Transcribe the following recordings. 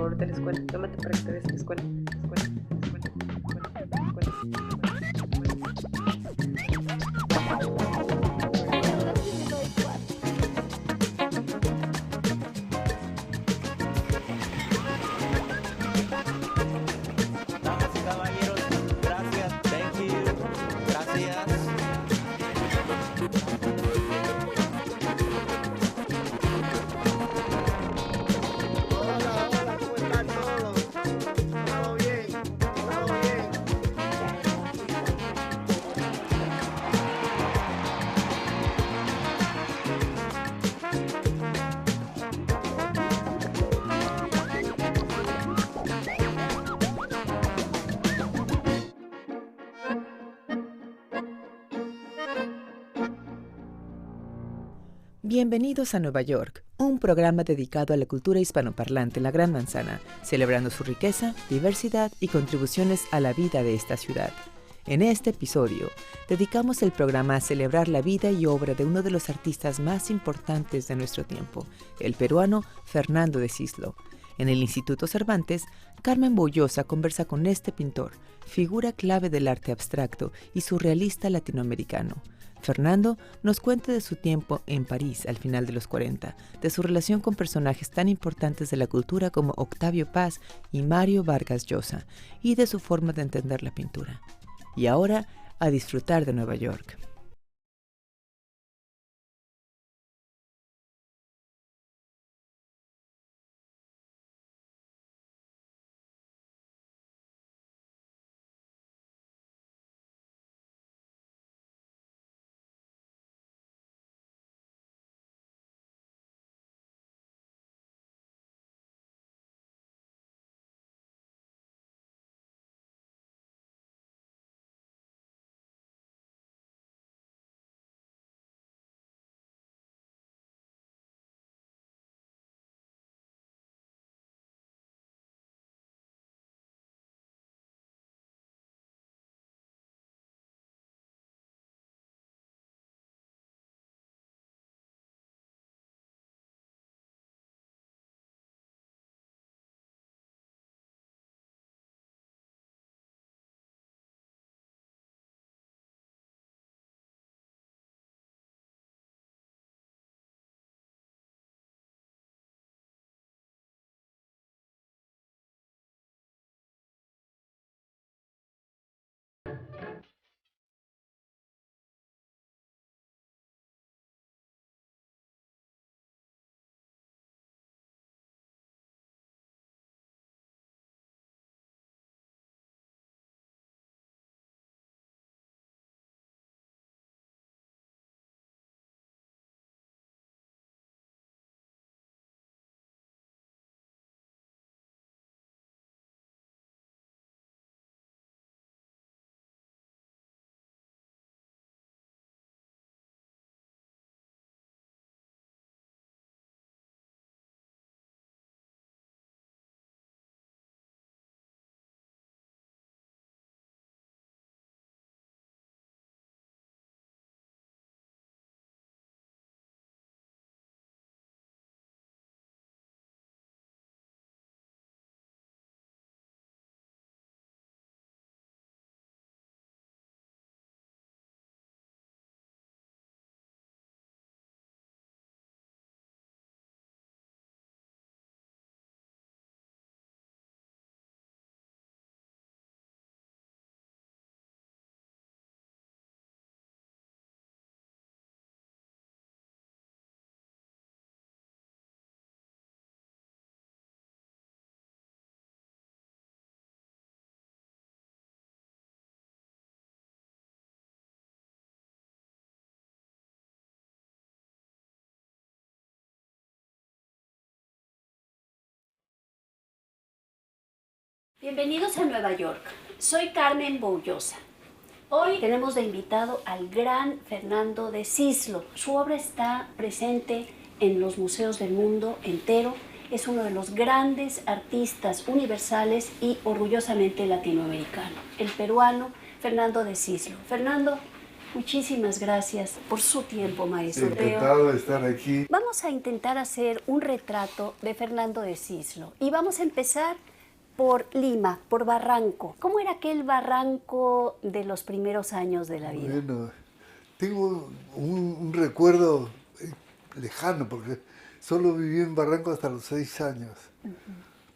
favor, de la escuela. Tómate para que te des la escuela. Damas y caballeros, gracias, thank you, gracias. Hola, hola, ¿cómo están todos? ¿Todo bien? ¿Todo bien? Bienvenidos a Nueva York, un programa dedicado a la cultura hispanoparlante en la Gran Manzana, celebrando su riqueza, diversidad y contribuciones a la vida de esta ciudad. En este episodio, dedicamos el programa a celebrar la vida y obra de uno de los artistas más importantes de nuestro tiempo, el peruano Fernando de Cislo. En el Instituto Cervantes, Carmen Bollosa conversa con este pintor, figura clave del arte abstracto y surrealista latinoamericano. Fernando nos cuenta de su tiempo en París al final de los 40, de su relación con personajes tan importantes de la cultura como Octavio Paz y Mario Vargas Llosa, y de su forma de entender la pintura. Y ahora, a disfrutar de Nueva York. Bienvenidos a Nueva York. Soy Carmen Bollosa. Hoy tenemos de invitado al gran Fernando de Cislo. Su obra está presente en los museos del mundo entero. Es uno de los grandes artistas universales y orgullosamente latinoamericano, el peruano Fernando de Cislo. Fernando, Muchísimas gracias por su tiempo, maestro. Encantado de estar aquí. Vamos a intentar hacer un retrato de Fernando de Cislo y vamos a empezar por Lima, por Barranco. ¿Cómo era aquel Barranco de los primeros años de la vida? Bueno, tengo un recuerdo lejano, porque solo viví en Barranco hasta los 6 años.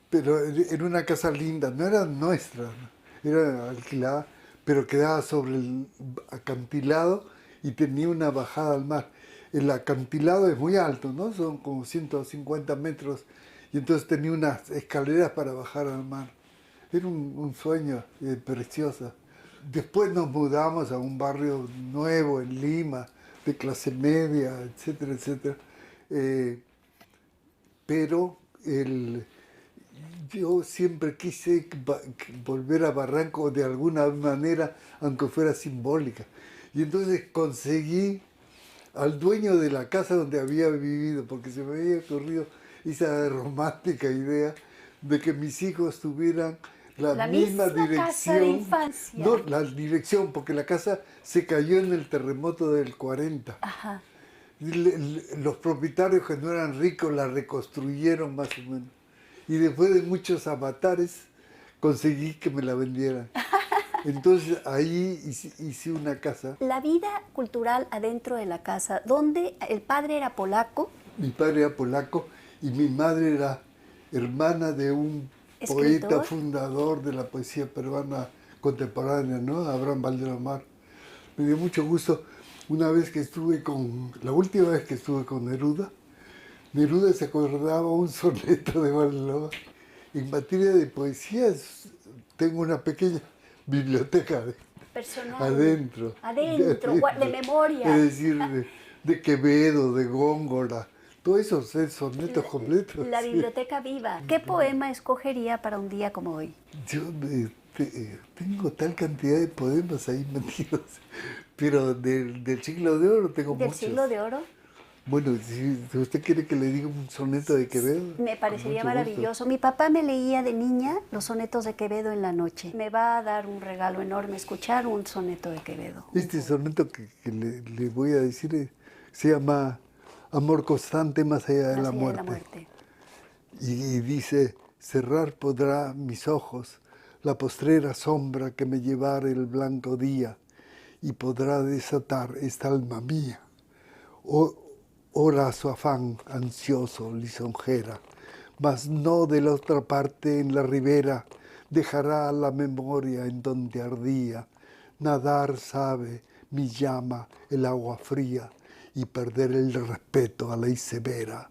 Pero en una casa linda, no era nuestra, ¿no? Era alquilada, pero quedaba sobre el acantilado y tenía una bajada al mar. El acantilado es muy alto, ¿no? Son como 150 metros, y entonces tenía unas escaleras para bajar al mar. Era un sueño precioso. Después nos mudamos a un barrio nuevo en Lima, de clase media, etcétera, etcétera. Pero yo siempre quise volver a Barranco de alguna manera, aunque fuera simbólica. Y entonces conseguí al dueño de la casa donde había vivido, porque se me había ocurrido esa romántica idea de que mis hijos tuvieran la misma dirección. Casa de infancia. No, la dirección, porque la casa se cayó en el terremoto del 40. Ajá. Los propietarios, que no eran ricos, la reconstruyeron más o menos. Y después de muchos avatares, conseguí que me la vendieran. Entonces ahí hice una casa. La vida cultural adentro de la casa, donde el padre era polaco. Mi padre era polaco y mi madre era hermana de un ¿Escritor? poeta fundador de la poesía peruana contemporánea, ¿no? Abraham Valdelomar. Me dio mucho gusto la última vez que estuve con Neruda. Neruda se acordaba un soneto de Valdelomar. En materia de poesías tengo una pequeña biblioteca Personal. adentro, de memoria. es decir, de Quevedo, de Góngora, todos esos sonetos completos. La sí. biblioteca viva. ¿Qué poema escogería para un día como hoy? Yo tengo tal cantidad de poemas ahí metidos, pero del siglo de oro tengo ¿Del muchos. siglo de oro? Bueno, si usted quiere que le diga un soneto de Quevedo. Me parecería con mucho gusto. maravilloso. Mi papá me leía de niña los sonetos de Quevedo en la noche. Me va a dar un regalo enorme escuchar un soneto de Quevedo. Este soneto que le voy a decir se llama Amor constante más allá de Más la allá muerte. de la muerte. Y dice, cerrar podrá mis ojos la postrera sombra que me llevara el blanco día, y podrá desatar esta alma mía. Ora su afán ansioso lisonjera, mas no de la otra parte en la ribera dejará la memoria en donde ardía. Nadar sabe mi llama el agua fría, y perder el respeto a ley severa.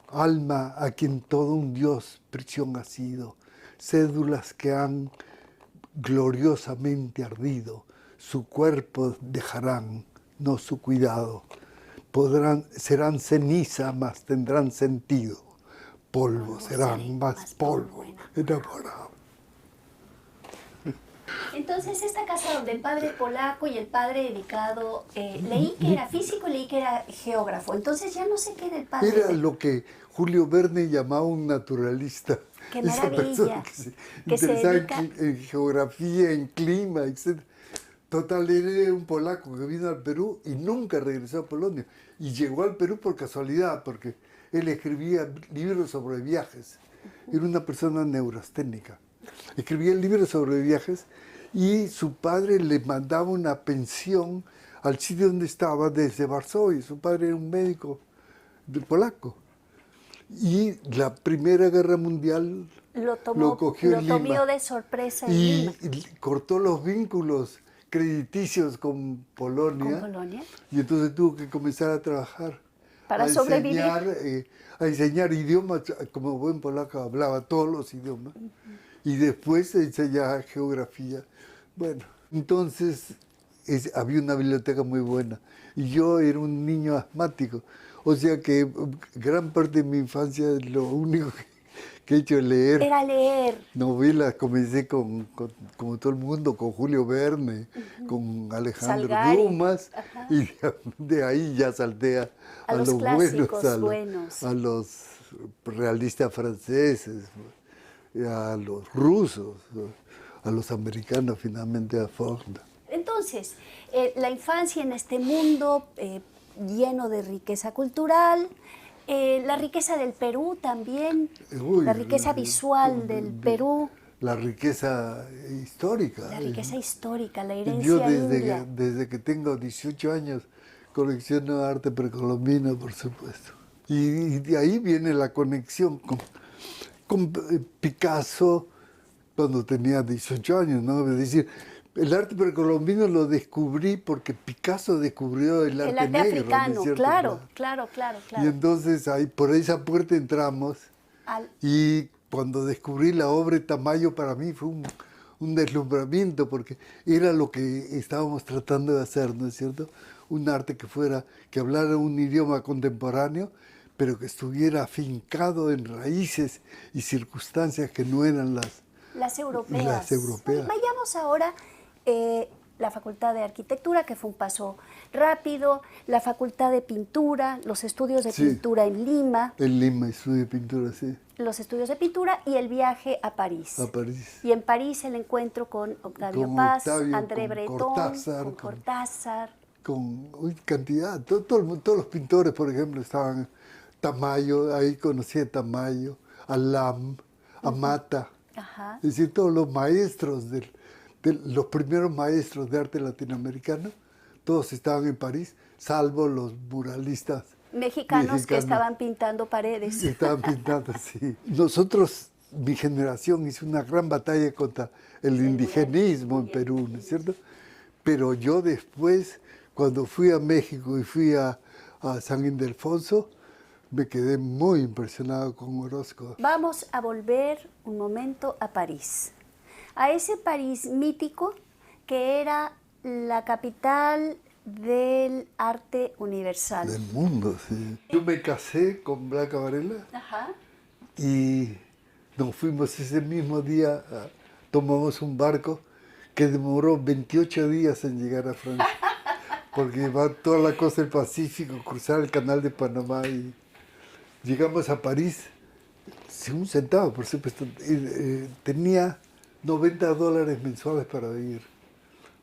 Alma a quien todo un dios prisión ha sido, cédulas que han gloriosamente ardido, su cuerpo dejarán, no su cuidado. Serán ceniza, mas tendrán sentido. Polvo serán, más polvo, enamorado. Entonces, esta casa donde el padre polaco y el padre dedicado, leí que era físico y leí que era geógrafo. Entonces ya no sé qué era el padre. Era lo que Julio Verne llamaba un naturalista. ¡Qué Esa maravilla! persona que se interesaba en geografía, en clima, etc. Total, él era un polaco que vino al Perú y nunca regresó a Polonia. Y llegó al Perú por casualidad, porque él escribía libros sobre viajes. Era una persona neurasténica. Escribía libros sobre viajes y su padre le mandaba una pensión al sitio donde estaba desde Varsovia. Su padre era un médico polaco. Y la Primera Guerra Mundial lo cogió en Lima. Lo tomó de sorpresa en y Lima. cortó los vínculos crediticios con Polonia. ¿Con Polonia? Y entonces tuvo que comenzar a trabajar. Para sobrevivir. A enseñar idiomas, como buen polaco hablaba todos los idiomas. Y después enseñaba geografía. Bueno, entonces había una biblioteca muy buena. Y yo era un niño asmático. O sea que gran parte de mi infancia lo único que he hecho es leer. Era leer. Novelas, comencé como todo el mundo, con Julio Verne, con Alejandro Salgari. Dumas, y de ahí ya salté a los clásicos buenos, a los realistas franceses, a los rusos, a los americanos finalmente, a Ford. entonces, la infancia en este mundo lleno de riqueza cultural, la riqueza del Perú también, Uy, la riqueza visual del Perú. La riqueza histórica. La riqueza histórica, la Yo herencia india. desde que tengo 18 años colecciono arte precolombino, por supuesto. Y de ahí viene la conexión con Picasso cuando tenía 18 años, ¿no? Es decir, el arte precolombino lo descubrí porque Picasso descubrió el arte negro. Africano, ¿no es cierto? claro. Y entonces ahí por esa puerta entramos y cuando descubrí la obra de Tamayo para mí fue un deslumbramiento porque era lo que estábamos tratando de hacer, ¿no es cierto? Un arte que hablara un idioma contemporáneo, pero que estuviera afincado en raíces y circunstancias que no eran las europeas. Las europeas. Vayamos ahora la Facultad de Arquitectura, que fue un paso rápido, la Facultad de Pintura, los estudios de pintura en Lima. En Lima, estudio de pintura, sí. Los estudios de pintura y el viaje a París. A París. Y en París el encuentro con Octavio Paz, André Breton, Cortázar, con Cortázar. Con cantidad. Todos los pintores, por ejemplo, estaban Tamayo, ahí conocí a Tamayo, a Lam, a Mata. Ajá. Es decir, todos los maestros, los primeros maestros de arte latinoamericano, todos estaban en París, salvo los muralistas Mexicanos que estaban pintando paredes. Estaban pintando, sí. Nosotros, mi generación, hizo una gran batalla contra el indigenismo en Perú, ¿no es cierto? Pero yo después, cuando fui a México y fui a San Ildefonso, me quedé muy impresionado con Orozco. Vamos a volver un momento a París, a ese París mítico que era la capital del arte universal. Del mundo, sí. Yo me casé con Blanca Varela. Ajá. Y nos fuimos ese mismo día, tomamos un barco que demoró 28 días en llegar a Francia, porque va toda la costa del Pacífico, cruzar el canal de Panamá y llegamos a París sin un centavo, por supuesto. Tenía $90 mensuales para vivir.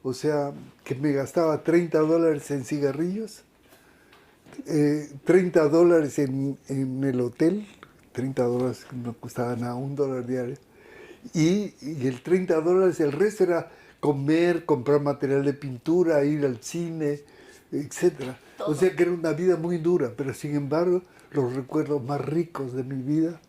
O sea, que me gastaba $30 en cigarrillos, $30 en el hotel, $30 no costaba nada, $1 diario. Y el $30, el resto era comer, comprar material de pintura, ir al cine, etc. O sea que era una vida muy dura, pero sin embargo los recuerdos más ricos de mi vida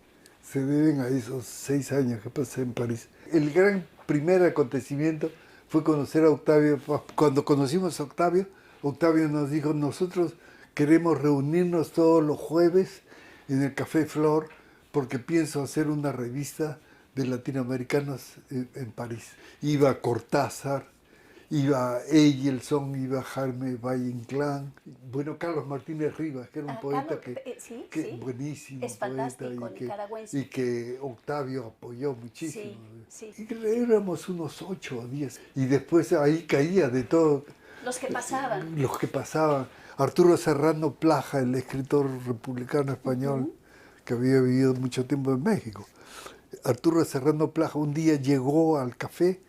se deben a esos 6 años que pasé en París. El gran primer acontecimiento fue conocer a Octavio. Cuando conocimos a Octavio, Octavio nos dijo, nosotros queremos reunirnos todos los jueves en el Café Flor porque pienso hacer una revista de latinoamericanos en París. Iba Cortázar, iba Eyelson, iba Jaime Valle Inclán, bueno, Carlos Martínez Rivas, que era un poeta que buenísimo, es fantástico, poeta y que Octavio apoyó muchísimo. Sí. Y éramos unos 8 o 10, y después ahí caía de todo. Los que pasaban. Los que pasaban. Arturo Serrano Plaja, el escritor republicano español, que había vivido mucho tiempo en México. Arturo Serrano Plaja un día llegó al café,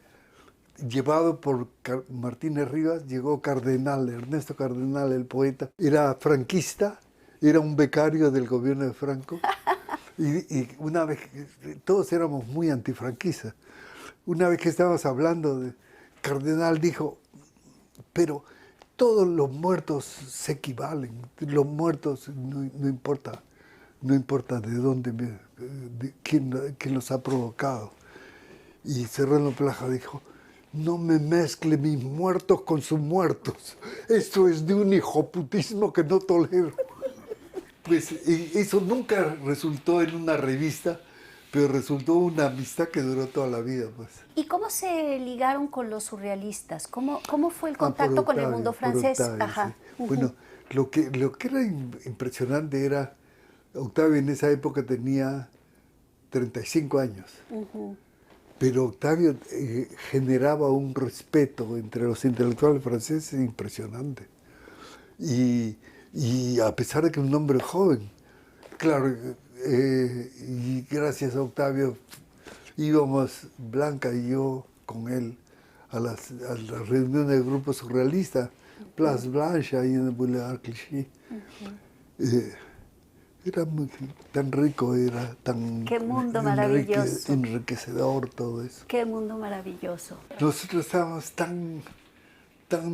llevado por Martínez Rivas, llegó Cardenal, Ernesto Cardenal, el poeta. Era franquista, era un becario del gobierno de Franco. Y una vez, todos éramos muy antifranquistas. Una vez que estábamos hablando, Cardenal dijo, pero todos los muertos se equivalen, los muertos no importa de dónde, quién los ha provocado. Y Serrano Plaja dijo, no me mezcle mis muertos con sus muertos. Esto es de un hijoputismo que no tolero. Pues eso nunca resultó en una revista, pero resultó una amistad que duró toda la vida. Pues. ¿Y cómo se ligaron con los surrealistas? ¿Cómo fue el contacto con el mundo francés? Octavio, Ajá. Sí. Bueno, lo que era impresionante era, Octavio en esa época tenía 35 años. Pero Octavio generaba un respeto entre los intelectuales franceses impresionante. Y a pesar de que un hombre joven, claro, y gracias a Octavio íbamos, Blanca y yo, con él, a las reuniones del grupo surrealista, Place Blanche, ahí en el Boulevard Clichy. Era tan rico, era tan Qué mundo maravilloso. Enriquecedor todo eso. Qué mundo maravilloso. Nosotros estábamos tan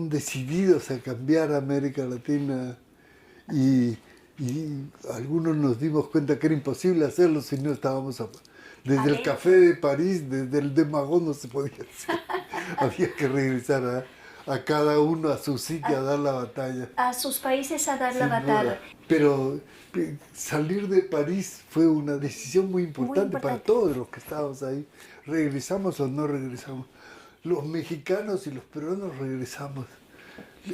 decididos a cambiar a América Latina y algunos nos dimos cuenta que era imposible hacerlo si no estábamos desde el Café de París, desde el de Magon no se podía hacer. Había que regresar a cada uno a su sitio a dar la batalla. A sus países a dar Sin la batalla. duda. Pero salir de París fue una decisión muy importante para todos los que estábamos ahí. ¿Regresamos o no regresamos? Los mexicanos y los peruanos regresamos.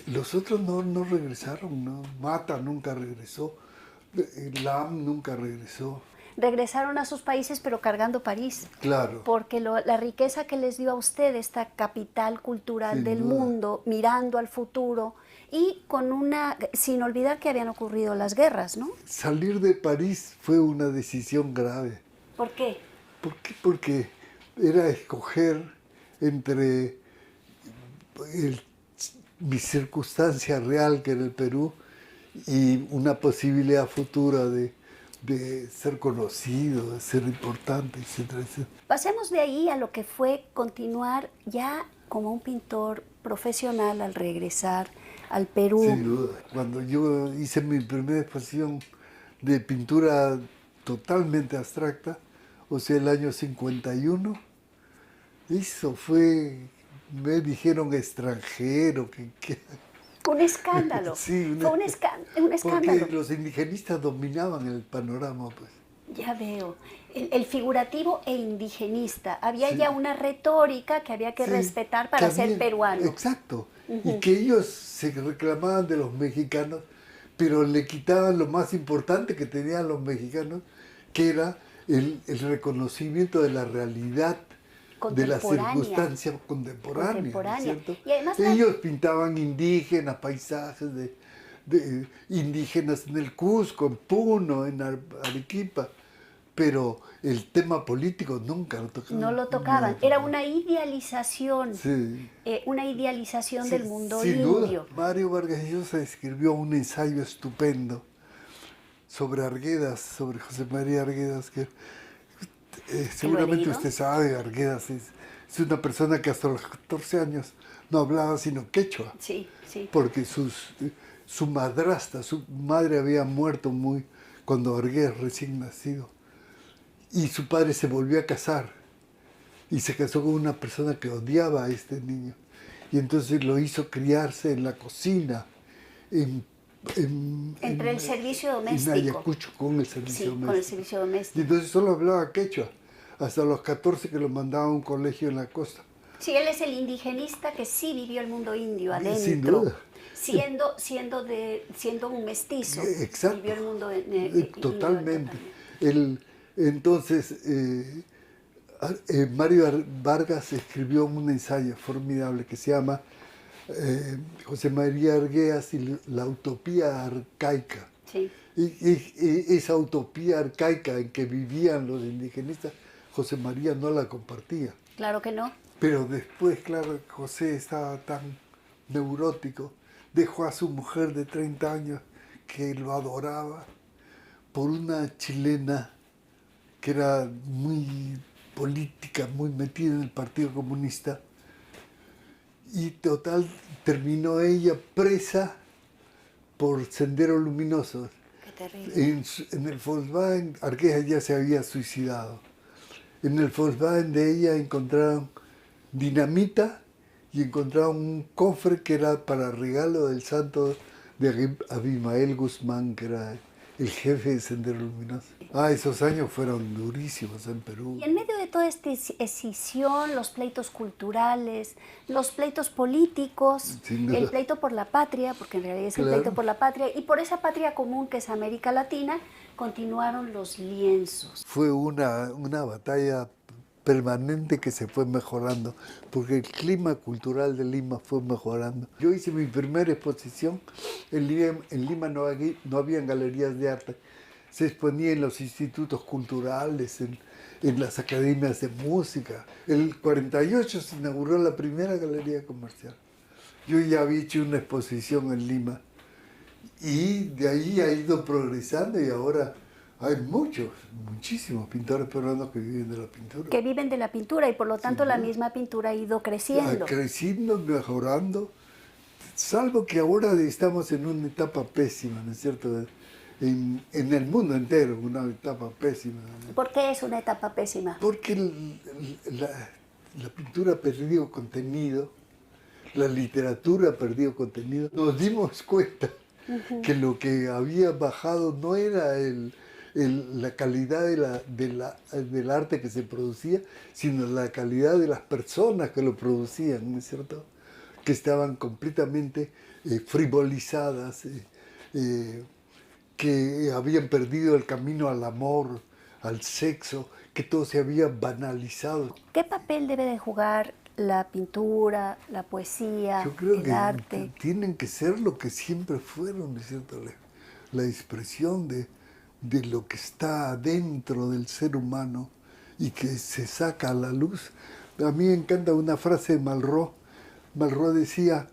Los otros no regresaron, ¿no? Mata nunca regresó, Lam nunca regresó. Regresaron a sus países pero cargando París. Claro. Porque la riqueza que les dio a usted, esta capital cultural Sin del duda. mundo, mirando al futuro y sin olvidar que habían ocurrido las guerras, ¿no? Salir de París fue una decisión grave. ¿Por qué? ¿Por qué? Porque era escoger entre mi circunstancia real, que era el Perú, y una posibilidad futura de ser conocido, de ser importante, etcétera, etcétera. Pasemos de ahí a lo que fue continuar ya como un pintor profesional al regresar al Perú. Sin duda. Cuando yo hice mi primera exposición de pintura totalmente abstracta, o sea, el año 51, eso fue, me dijeron extranjero, que Un escándalo. Sí, Fue un escándalo. porque los indigenistas dominaban el panorama, pues. Ya veo. El figurativo e indigenista. Había Sí. ya una retórica que había que Sí, respetar para ser también, peruano. Exacto. Y que ellos se reclamaban de los mexicanos, pero le quitaban lo más importante que tenían los mexicanos, que era el reconocimiento de la realidad, de la Contemporánea. circunstancia contemporánea, ¿no es cierto? Y además Ellos pintaban indígenas, paisajes de indígenas en el Cusco, en Puno, en Arequipa, pero el tema político nunca lo tocaban. no lo tocaban. Era una idealización, Sí. Una idealización del mundo Sin indio. duda. Mario Vargas Llosa escribió un ensayo estupendo sobre Arguedas, sobre José María Arguedas, que seguramente leído? usted sabe, Arguedas es una persona que hasta los 14 años no hablaba sino quechua, Sí, sí. porque su madrastra, su madre había muerto cuando Arguedas recién nacido, y su padre se volvió a casar, y se casó con una persona que odiaba a este niño, y entonces lo hizo criarse en la cocina, Entre el servicio doméstico. En Ayacucho, con el servicio Sí, doméstico. con el servicio Y doméstico. entonces solo hablaba quechua, hasta los 14 que lo mandaba a un colegio en la costa. Sí, él es el indigenista que sí vivió el mundo indio adentro. Sin duda. Siendo un mestizo. Exacto. Vivió el mundo Totalmente. indio. Entonces, Mario Vargas escribió un ensayo formidable que se llama José María Arguedas y la utopía arcaica. Sí. Y esa utopía arcaica en que vivían los indigenistas, José María no la compartía. Claro que no. Pero después, claro, José estaba tan neurótico, dejó a su mujer de 30 años que lo adoraba por una chilena que era muy política, muy metida en el Partido Comunista. Y total, terminó ella presa por Senderos Luminosos. Qué terrible. En el Volkswagen, Arguedas ya se había suicidado. En el Volkswagen de ella encontraron dinamita y encontraron un cofre que era para regalo del santo de Abimael Guzmán, que era el jefe de Sendero Luminoso. Esos años fueron durísimos en Perú. Y en medio de toda esta escisión, los pleitos culturales, los pleitos políticos, Sin duda. el pleito por la patria, porque en realidad es el Claro. pleito por la patria, y por esa patria común que es América Latina, continuaron los lienzos. Fue una batalla permanente que se fue mejorando, porque el clima cultural de Lima fue mejorando. Yo hice mi primera exposición, en Lima no había galerías de arte, se exponía en los institutos culturales, en en las academias de música. El 48 se inauguró la primera galería comercial. Yo ya había hecho una exposición en Lima y de ahí ha ido progresando y ahora hay muchísimos pintores peruanos que viven de la pintura. Que viven de la pintura y por lo tanto Sí, la ¿no? misma pintura ha ido creciendo. Creciendo, mejorando, salvo que ahora estamos en una etapa pésima, ¿no es cierto? En el mundo entero, una etapa pésima. ¿Por qué es una etapa pésima? Porque la pintura ha perdido contenido, la literatura ha perdido contenido. Nos dimos cuenta que lo que había bajado no era la calidad del arte que se producía, sino la calidad de las personas que lo producían, ¿no es cierto? Que estaban completamente frivolizadas, que habían perdido el camino al amor, al sexo, que todo se había banalizado. ¿Qué papel debe de jugar la pintura, la poesía, Yo creo el que arte? tienen que ser lo que siempre fueron, ¿no es cierto? La expresión de lo que está dentro del ser humano y que se saca a la luz. A mí me encanta una frase de Malraux. Malraux decía,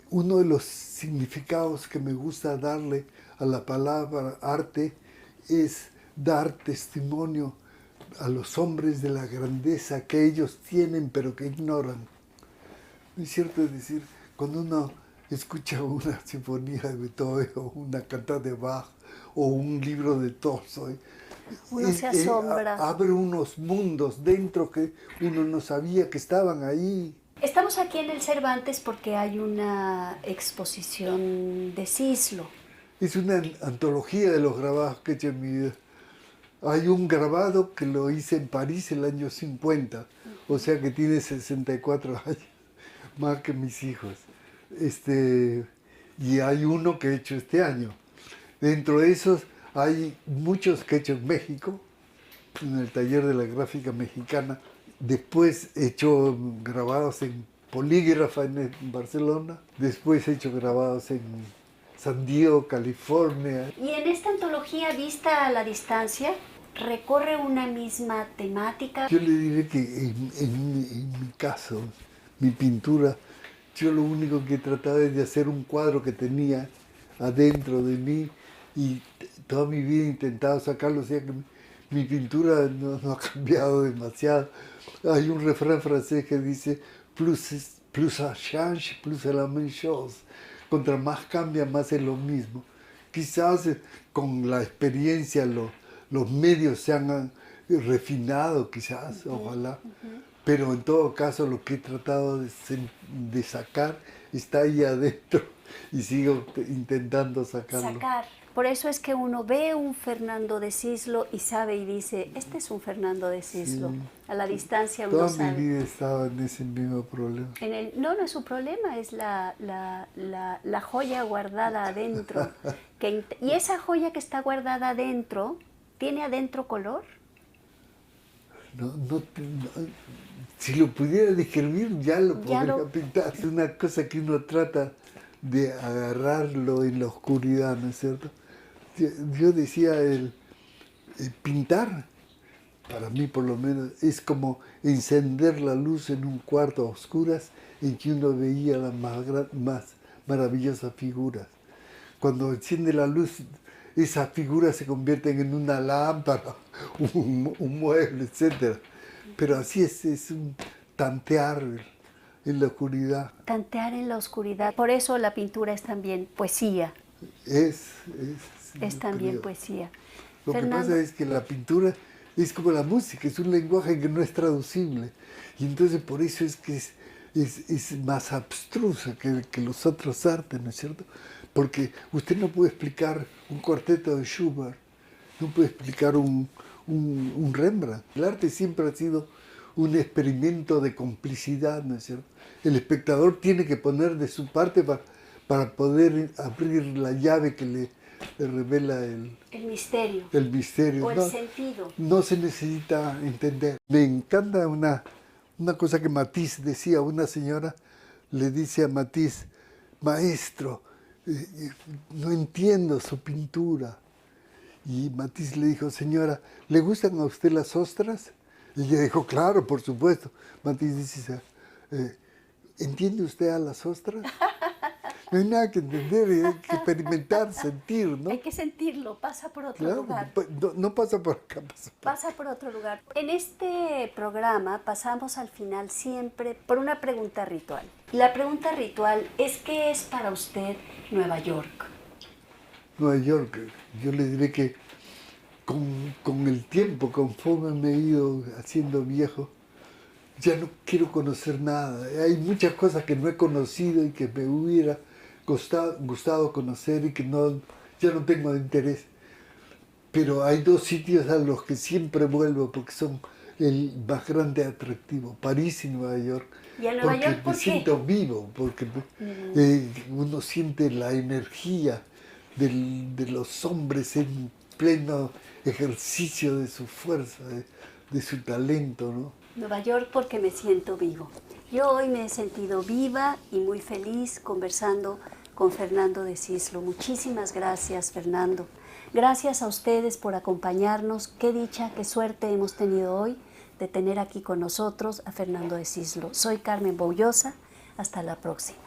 uno de los significados que me gusta darle a la palabra arte es dar testimonio a los hombres de la grandeza que ellos tienen pero que ignoran. ¿No es cierto? Es decir, cuando uno escucha una sinfonía de Beethoven o una cantata de Bach o un libro de Tolstoy, Uno se asombra. abre unos mundos dentro que uno no sabía que estaban ahí. Estamos aquí en el Cervantes porque hay una exposición de Cislo. Es una antología de los grabados que he hecho en mi vida. Hay un grabado que lo hice en París el año 50, o sea que tiene 64 años, más que mis hijos. Y hay uno que he hecho este año. Dentro de esos hay muchos que he hecho en México, en el taller de la gráfica mexicana. Después he hecho grabados en Polígrafa en Barcelona. Después he hecho grabados en San Diego, California. Y en esta antología vista a la distancia, recorre una misma temática. Yo le diré que en mi caso, mi pintura, yo lo único que he tratado es de hacer un cuadro que tenía adentro de mí y toda mi vida he intentado sacarlo, o sea que mi pintura no ha cambiado demasiado. Hay un refrán francés que dice plus ça change, plus c'est la même chose. Contra más cambia, más es lo mismo. Quizás con la experiencia los medios se han refinado, quizás, ojalá. Pero en todo caso lo que he tratado de sacar está ahí adentro y sigo intentando sacarlo. Por eso es que uno ve un Fernando de Cislo y sabe y dice, este es un Fernando de Cislo. Sí. A la distancia uno Toda sabe. mi vida he estado en ese mismo problema. No es un problema, es la joya guardada adentro. Y esa joya que está guardada adentro, ¿tiene adentro color? Si lo pudiera describir, ya lo podría pintar. Es una cosa que uno trata de agarrarlo en la oscuridad, ¿no es cierto? Yo decía, pintar, para mí por lo menos, es como encender la luz en un cuarto a oscuras en que uno veía las más maravillosas figuras. Cuando enciende la luz, esas figuras se convierten en una lámpara, un mueble, etc. Pero así es un tantear en la oscuridad. Tantear en la oscuridad. Por eso la pintura es también poesía. Es también creo. poesía. Lo Fernando, que pasa es que la pintura es como la música, es un lenguaje que no es traducible. Y entonces por eso es que es más abstrusa que los otros artes, ¿no es cierto? Porque usted no puede explicar un cuarteto de Schubert, no puede explicar un Rembrandt. El arte siempre ha sido un experimento de complicidad, ¿no es cierto? El espectador tiene que poner de su parte para poder abrir la llave que le revela el misterio. El misterio. O el sentido. No se necesita entender. Me encanta una cosa que Matisse decía. Una señora le dice a Matisse, maestro, no entiendo su pintura. Y Matisse le dijo, señora, ¿le gustan a usted las ostras? Y ella dijo, claro, por supuesto. Matiz dice, ¿entiende usted a las ostras? No hay nada que entender, hay que experimentar, sentir, ¿no? Hay que sentirlo, pasa por otro Claro, lugar. no pasa por acá, Pasa por otro lugar. En este programa pasamos al final siempre por una pregunta ritual. La pregunta ritual es, ¿qué es para usted Nueva York? Nueva York, yo le diré que con el tiempo, conforme me he ido haciendo viejo, ya no quiero conocer nada. Hay muchas cosas que no he conocido y que me hubiera gustado conocer y que ya no tengo interés. Pero hay dos sitios a los que siempre vuelvo porque son el más grande atractivo, París y Nueva York. ¿Y en Nueva porque York por me qué? siento vivo, porque uno siente la energía de los hombres en pleno ejercicio de su fuerza, de su talento, ¿no? Nueva York porque me siento vivo. Yo hoy me he sentido viva y muy feliz conversando con Fernando de Cislo. Muchísimas gracias, Fernando. Gracias a ustedes por acompañarnos. Qué dicha, qué suerte hemos tenido hoy de tener aquí con nosotros a Fernando de Cislo. Soy Carmen Boullosa. Hasta la próxima.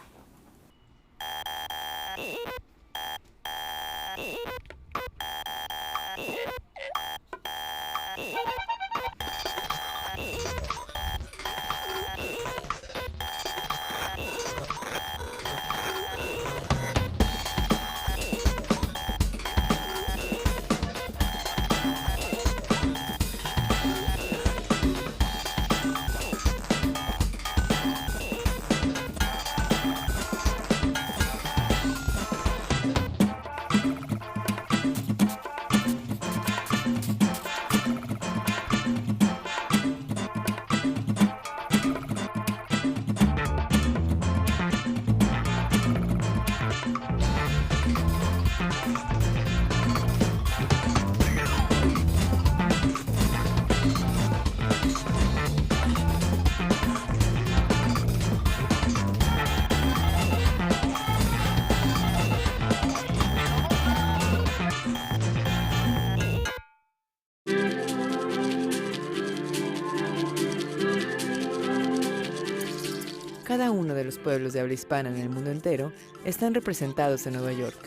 Cada uno de los pueblos de habla hispana en el mundo entero están representados en Nueva York.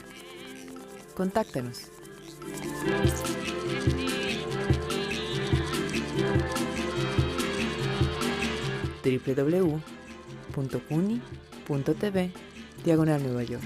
Contáctanos. www.cuni.tv/Nueva York.